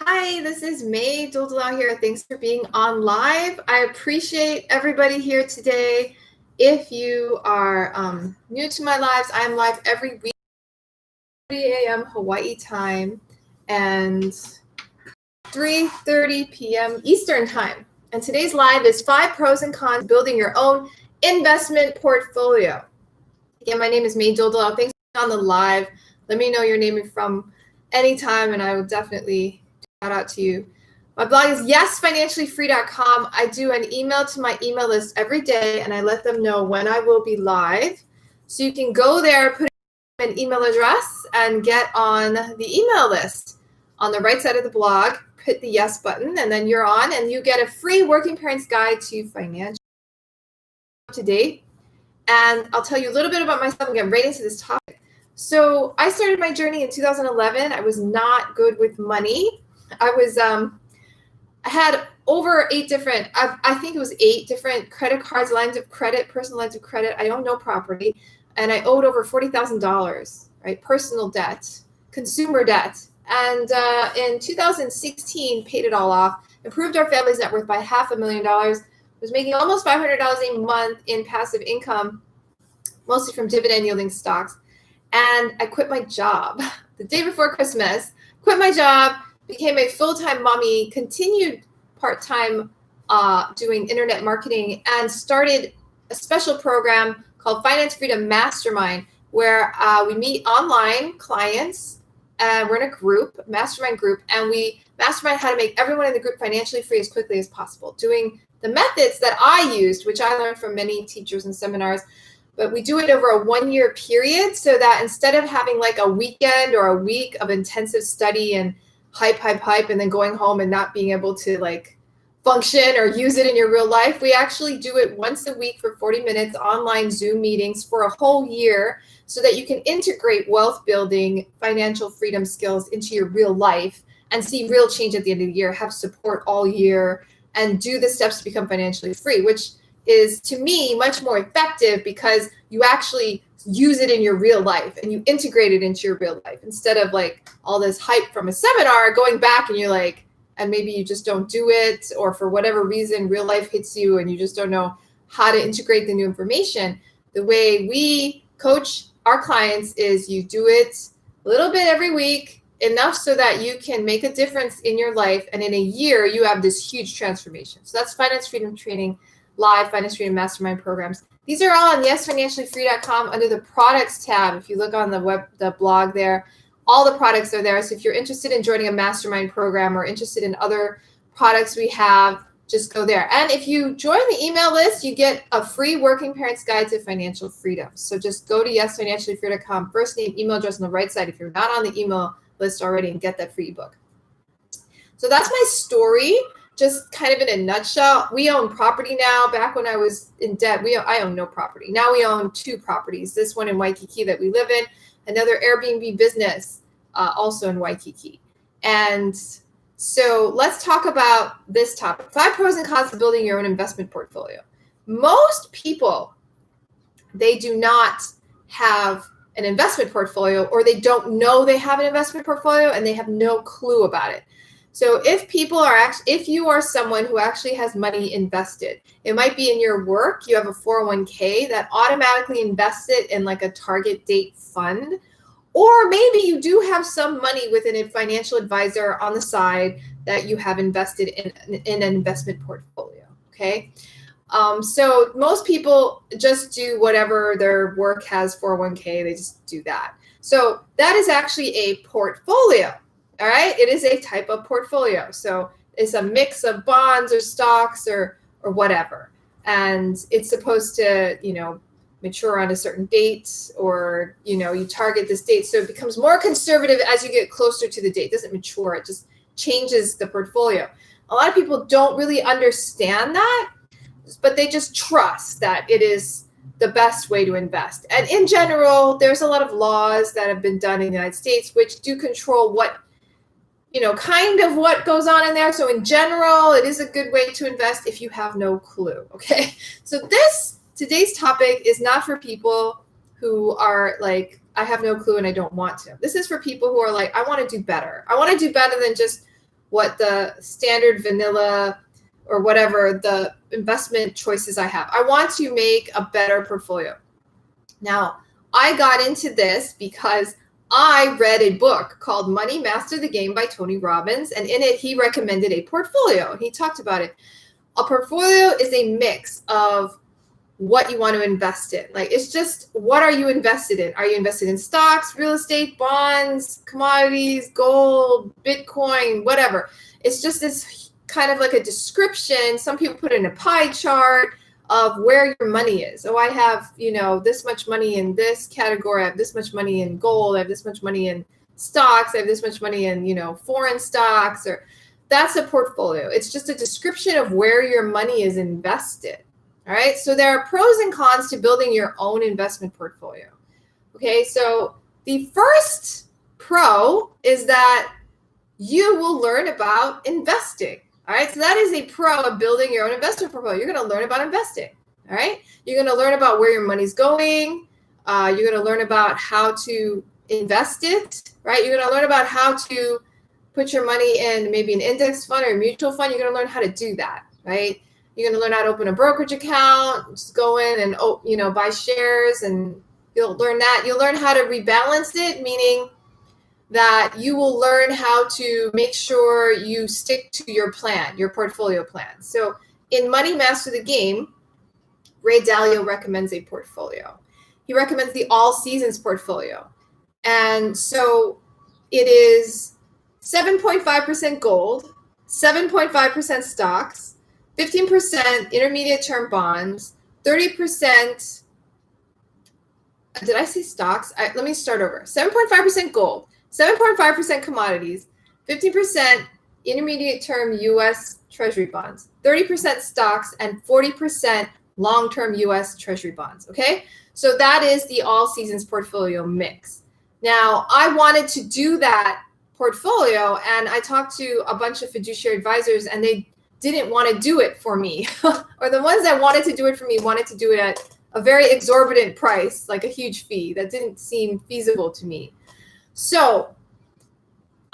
Hi, this is May Doldalau here. Thanks for being on live. I appreciate everybody here today. If you are new to my lives, I'm live every week, 3 a.m. Hawaii time and 3:30 p.m. Eastern time. And today's live is 5 pros and cons of building your own investment portfolio. Again, my name is May Doldalau. Thanks for being on the live. Let me know your name and from anytime, and I will definitely shout out to you. My blog is yesfinanciallyfree.com. I do an email to my email list every day, and I let them know when I will be live. So you can go there, put in an email address, and get on the email list. On the right side of the blog, hit the yes button, and then you're on, and you get a free working parent's guide to financial up to date. And I'll tell you a little bit about myself and get right into this topic. So I started my journey in 2011. I was not good with money. I had over 8 different, I think it was 8 different credit cards, lines of credit, personal lines of credit. I own no property, and I owed over $40,000, right? Personal debt, consumer debt. And in 2016, paid it all off, improved our family's net worth by $500,000, was making almost $500 a month in passive income, mostly from dividend yielding stocks. And I quit my job the day before Christmas, quit my job, became a full-time mommy, continued part-time doing internet marketing, and started a special program called Finance Freedom Mastermind, where we meet online clients. We're in a group, mastermind group, and we mastermind how to make everyone in the group financially free as quickly as possible, doing the methods that I used, which I learned from many teachers and seminars. But we do it over a 1-year period, so that instead of having like a weekend or a week of intensive study and hype, and then going home and not being able to like function or use it in your real life, we actually do it once a week for 40 minutes, online Zoom meetings for a whole year, so that you can integrate wealth building, financial freedom skills into your real life and see real change at the end of the year, have support all year, and do the steps to become financially free, which is, to me, much more effective because you actually use it in your real life and you integrate it into your real life instead of like all this hype from a seminar going back and you're like, and maybe you just don't do it, or for whatever reason, real life hits you and you just don't know how to integrate the new information. The way we coach our clients is you do it a little bit every week, enough so that you can make a difference in your life. And in a year, you have this huge transformation. So that's Finance Freedom Training Live, Finance Freedom Mastermind programs. These are all on yesfinanciallyfree.com under the products tab. If you look on the blog there, all the products are there. So if you're interested in joining a mastermind program or interested in other products we have, just go there. And if you join the email list, you get a free working parent's guide to financial freedom. So just go to yesfinanciallyfree.com, first name, email address on the right side if you're not on the email list already, and get that free ebook. So that's my story, just kind of in a nutshell. We own property now. Back when I was in debt, I own no property. Now we own 2 properties. This one in Waikiki that we live in, another Airbnb business also in Waikiki. And so let's talk about this topic. 5 pros and cons of building your own investment portfolio. Most people, they do not have an investment portfolio, or they don't know they have an investment portfolio and they have no clue about it. So if you are someone who actually has money invested, it might be in your work, you have a 401k that automatically invests it in like a target date fund, or maybe you do have some money within a financial advisor on the side that you have invested in an investment portfolio, okay? So most people just do whatever their work has 401k, they just do that. So that is actually a portfolio. All right, it is a type of portfolio. So it's a mix of bonds or stocks or whatever. And it's supposed to, mature on a certain date, or, you target this date. So it becomes more conservative as you get closer to the date. It doesn't mature, it just changes the portfolio. A lot of people don't really understand that, but they just trust that it is the best way to invest. And in general, there's a lot of laws that have been done in the United States which do control what kind of what goes on in there. So in general, it is a good way to invest if you have no clue, okay? So today's topic is not for people who are like, I have no clue and I don't want to. This is for people who are like, I want to do better. I want to do better than just what the standard vanilla or whatever the investment choices I have. I want to make a better portfolio. Now, I got into this because I read a book called Money Master the Game by Tony Robbins, and in it, he recommended a portfolio, and he talked about it. A portfolio is a mix of what you want to invest in. Like, it's just, what are you invested in? Are you invested in stocks, real estate, bonds, commodities, gold, Bitcoin, whatever? It's just this kind of like a description. Some people put in a pie chart of where your money is. Oh, I have, this much money in this category. I have this much money in gold. I have this much money in stocks. I have this much money in, foreign stocks. Or that's a portfolio. It's just a description of where your money is invested. All right. So there are pros and cons to building your own investment portfolio. Okay. So the first pro is that you will learn about investing. All right. So that is a pro of building your own investment portfolio. You're going to learn about investing. All right. You're going to learn about where your money's going. You're going to learn about how to invest it. Right. You're going to learn about how to put your money in maybe an index fund or a mutual fund. You're going to learn how to do that. Right. You're going to learn how to open a brokerage account, just go in and, buy shares, and you'll learn that. You'll learn how to rebalance it, meaning that you will learn how to make sure you stick to your plan, your portfolio plan. So in Money Master the Game, Ray Dalio recommends a portfolio. He recommends the all seasons portfolio. And so it is 7.5% gold, 7.5% stocks, 15% intermediate term bonds, 30%, did I say stocks? Let me start over. 7.5% gold, 7.5% commodities, 15% intermediate term U.S. Treasury bonds, 30% stocks, and 40% long-term U.S. Treasury bonds, okay? So that is the all seasons portfolio mix. Now, I wanted to do that portfolio, and I talked to a bunch of fiduciary advisors, and they didn't want to do it for me, or the ones that wanted to do it for me wanted to do it at a very exorbitant price, like a huge fee that didn't seem feasible to me. So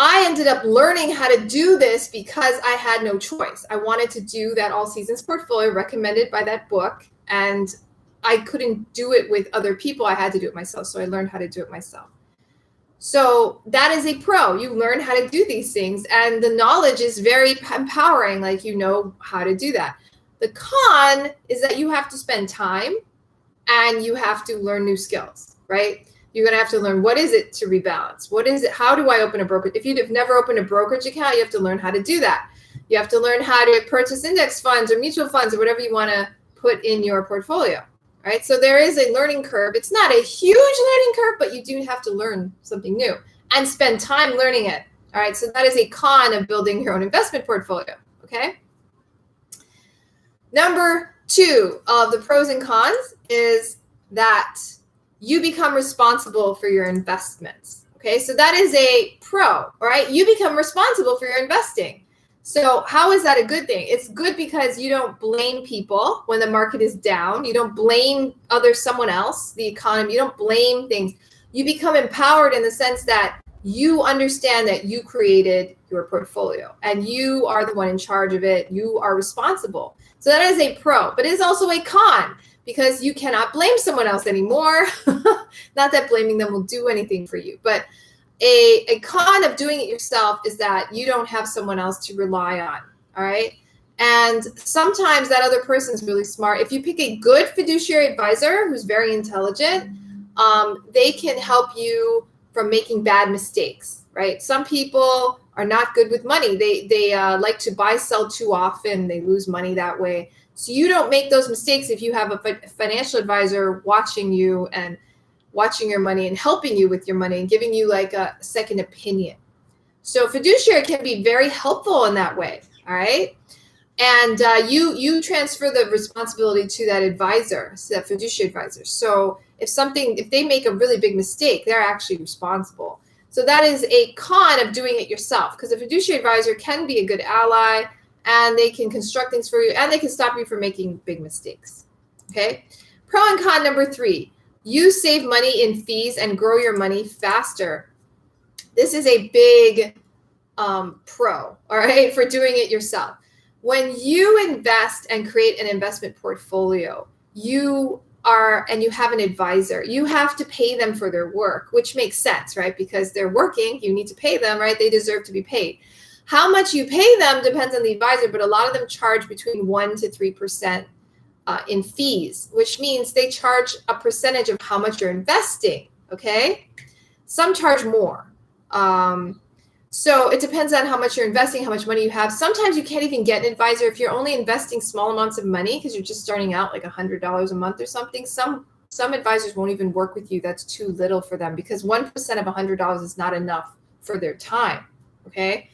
I ended up learning how to do this because I had no choice. I wanted to do that all seasons portfolio recommended by that book, and I couldn't do it with other people. I had to do it myself. So I learned how to do it myself. So that is a pro. You learn how to do these things, and the knowledge is very empowering, like you know how to do that. The con is that you have to spend time and you have to learn new skills, right? You're going to have to learn, what is it to rebalance? What is it? How do I open a brokerage? If you've never opened a brokerage account, you have to learn how to do that. You have to learn how to purchase index funds or mutual funds or whatever you want to put in your portfolio. Right, so there is a learning curve. It's not a huge learning curve, but you do have to learn something new and spend time learning it. All right, so that is a con of building your own investment portfolio. Okay. Number 2 of the pros and cons is that you become responsible for your investments. Okay, so that is a pro. All right, you become responsible for your investing. So how is that a good thing? It's good because you don't blame people when the market is down. You don't blame someone else, the economy. You don't blame things. You become empowered in the sense that you understand that you created your portfolio and you are the one in charge of it. You are responsible. So that is a pro, but it is also a con because you cannot blame someone else anymore. Not that blaming them will do anything for you, but a con of doing it yourself is that you don't have someone else to rely on, all right? And sometimes that other person's really smart. If you pick a good fiduciary advisor who's very intelligent, they can help you from making bad mistakes, right? Some people are not good with money. They like to buy, sell too often. They lose money that way. So you don't make those mistakes if you have a financial advisor watching you and watching your money and helping you with your money and giving you like a second opinion. So fiduciary can be very helpful in that way, all right? And you transfer the responsibility to that advisor, to that fiduciary advisor. So if they make a really big mistake, they're actually responsible. So that is a con of doing it yourself, because a fiduciary advisor can be a good ally and they can construct things for you and they can stop you from making big mistakes, okay? Pro and con number 3. You save money in fees and grow your money faster. This is a big pro, all right, for doing it yourself. When you invest and create an investment portfolio, you have an advisor, you have to pay them for their work, which makes sense, right? Because they're working, you need to pay them, right? They deserve to be paid. How much you pay them depends on the advisor, but a lot of them charge between 1% to 3% in fees, which means they charge a percentage of how much you're investing, okay? Some charge more. So it depends on how much you're investing, how much money you have. Sometimes you can't even get an advisor if you're only investing small amounts of money because you're just starting out like $100 a month or something. Some advisors won't even work with you. That's too little for them because 1% of $100 is not enough for their time, okay?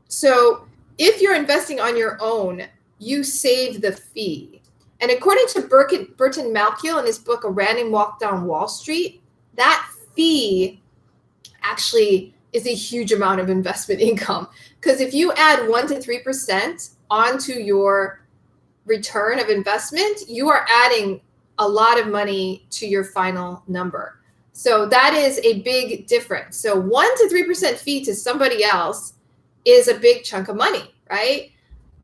So if you're investing on your own, you save the fee. And according to Burton Malkiel in his book, A Random Walk Down Wall Street, that fee actually is a huge amount of investment income. Because if you add 1% to 3% onto your return of investment, you are adding a lot of money to your final number. So that is a big difference. So 1% to 3% fee to somebody else is a big chunk of money, right?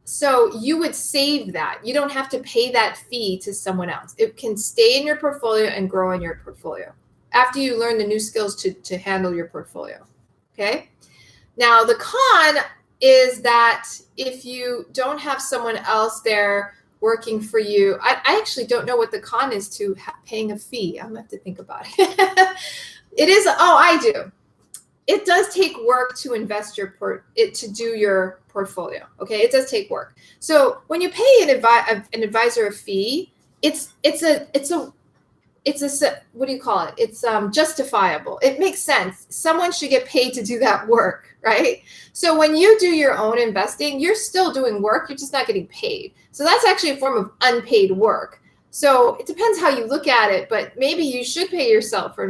So you would save that. You don't have to pay that fee to someone else. It can stay in your portfolio and grow in your portfolio after you learn the new skills to handle your portfolio, okay? Now, the con is that if you don't have someone else there working for you, I actually don't know what the con is to paying a fee. I'm going to have to think about it. It is, I do. It does take work to invest to do your portfolio. Okay, it does take work. So when you pay an advisor a fee, it's what do you call it? It's justifiable. It makes sense. Someone should get paid to do that work, right? So when you do your own investing, you're still doing work. You're just not getting paid. So that's actually a form of unpaid work. So it depends how you look at it, but maybe you should pay yourself for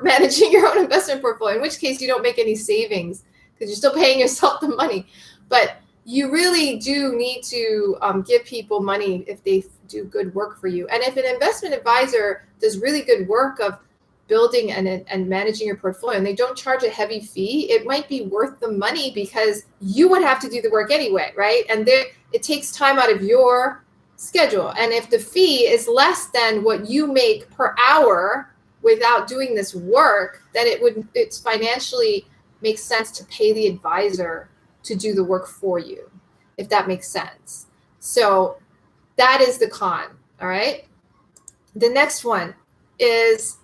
managing your own investment portfolio, in which case you don't make any savings because you're still paying yourself the money. But you really do need to give people money if they do good work for you. And if an investment advisor does really good work of building and managing your portfolio and they don't charge a heavy fee, it might be worth the money because you would have to do the work anyway, right? And it takes time out of your schedule. And if the fee is less than what you make per hour without doing this work, then it's financially makes sense to pay the advisor to do the work for you, if that makes sense. So that is the con, all right? The next one is,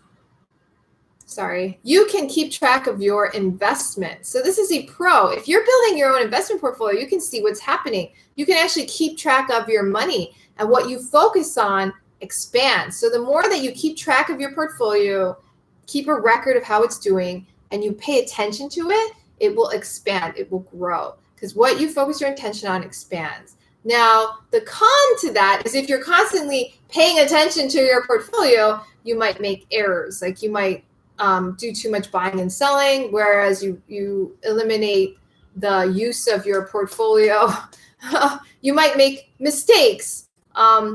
you can keep track of your investment. So this is a pro. If you're building your own investment portfolio, you can see what's happening. You can actually keep track of your money, and what you focus on expands. So the more that you keep track of your portfolio, keep a record of how it's doing, and you pay attention to it, it will expand, it will grow, because what you focus your attention on expands. Now, the con to that is if you're constantly paying attention to your portfolio, you might make errors. Like you might do too much buying and selling, whereas you eliminate the use of your portfolio. You might make mistakes.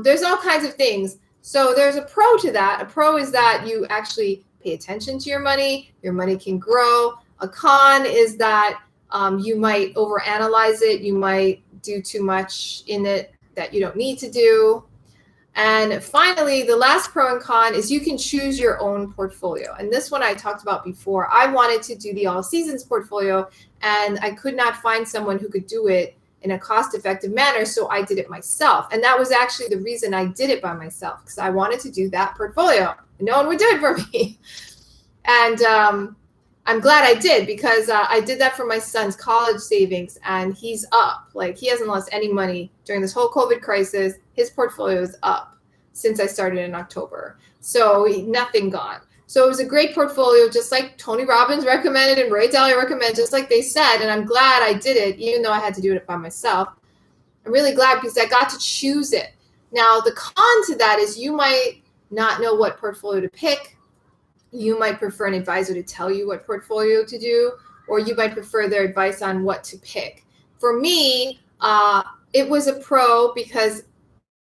There's all kinds of things. So there's a pro to that. A pro is that you actually pay attention to your money can grow. A con is that you might overanalyze it. You might do too much in it that you don't need to do. And finally, the last pro and con is you can choose your own portfolio. And this one I talked about before. I wanted to do the all seasons portfolio, and I could not find someone who could do it in a cost-effective manner, so I did it myself. And that was actually the reason I did it by myself, because I wanted to do that portfolio. No one would do it for me. And I'm glad I did, because I did that for my son's college savings, and he's up. Like, he hasn't lost any money during this whole COVID crisis. His portfolio is up since I started in October. So nothing gone. So it was a great portfolio, just like Tony Robbins recommended and Ray Dalio recommended, just like they said. And I'm glad I did it, even though I had to do it by myself. I'm really glad because I got to choose it. Now, the con to that is you might not know what portfolio to pick. You might prefer an advisor to tell you what portfolio to do, or you might prefer their advice on what to pick. For me, it was a pro because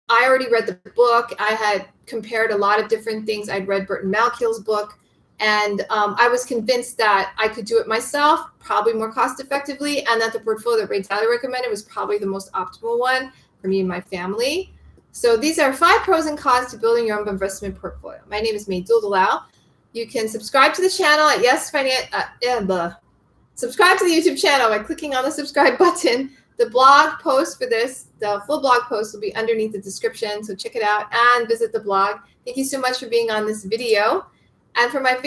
I already read the book. I had compared a lot of different things. I'd read Burton Malkiel's book, And I was convinced that I could do it myself, probably more cost effectively, and that the portfolio that Ray Dalio recommended was probably the most optimal one for me and my family. So these are 5 pros and cons to building your own investment portfolio. My name is May Duldalau. You can subscribe to the channel at subscribe to the YouTube channel by clicking on the subscribe button. The blog post for this, the full blog post, will be underneath the description, so check it out and visit the blog. Thank you so much for being on this video. And for my Facebook